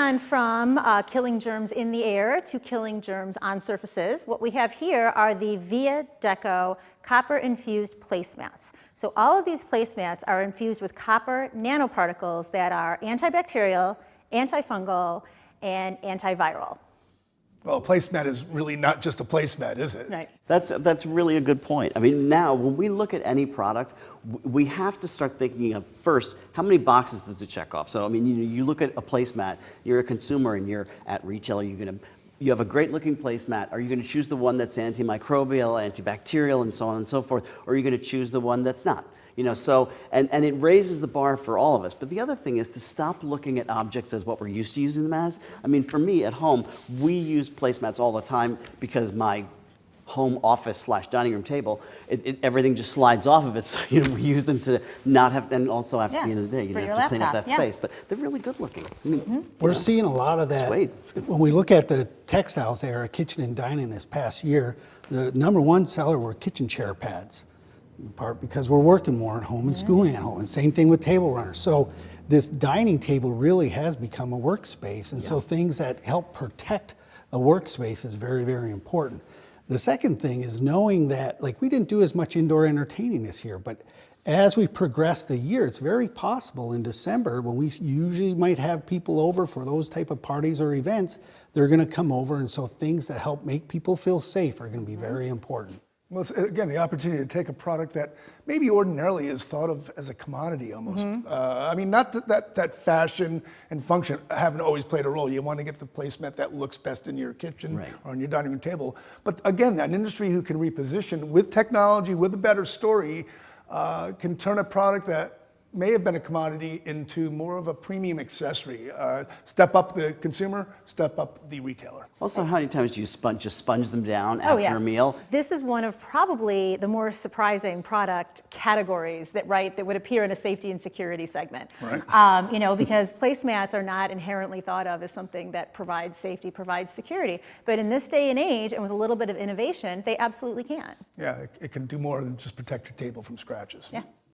on from killing germs in the air to killing germs on surfaces, what we have here are the ViaDeco copper-infused placemats. So all of these placemats are infused with copper nanoparticles that are antibacterial, antifungal, and antiviral. Well, a placemat is really not just a placemat, is it? Right. That's really a good point. I mean, now when we look at any product, we have to start thinking of first, how many boxes does it check off? So I mean, you look at a placemat, you're a consumer and you're at retail, you have a great looking placemat. Are you going to choose the one that's antimicrobial, antibacterial, and so on and so forth, or are you going to choose the one that's not? You know, so, and it raises the bar for all of us. But the other thing is to stop looking at objects as what we're used to using them as. I mean, for me at home, we use placemats all the time because my home office / dining room table, everything just slides off of it. So, you know, we use them to not have, and also at the end of the day, you have to clean up that space. But they're really good looking. I mean, we're seeing a lot of that. Suede. When we look at the textiles there, kitchen and dining this past year, the #1 seller were kitchen chair pads. In part because we're working more at home and schooling at home, and same thing with table runners. So this dining table really has become a workspace, and so things that help protect a workspace is very, very important. The second thing is knowing that, like, we didn't do as much indoor entertaining this year, but as we progress the year, it's very possible in December, when we usually might have people over for those type of parties or events, they're gonna come over, and so things that help make people feel safe are gonna be very important. Well, it's, again, the opportunity to take a product that maybe ordinarily is thought of as a commodity almost. I mean, not that fashion and function haven't always played a role. You want to get the placemat that looks best in your kitchen or on your dining room table. But again, an industry who can reposition with technology, with a better story, can turn a product that may have been a commodity into more of a premium accessory. Step up the consumer, step up the retailer. Also, how many times do you just sponge them down after a meal? This is one of probably the more surprising product categories that would appear in a safety and security segment. Right. You know, because placemats are not inherently thought of as something that provides safety, provides security. But in this day and age, and with a little bit of innovation, they absolutely can. Yeah, it can do more than just protect your table from scratches. Yeah.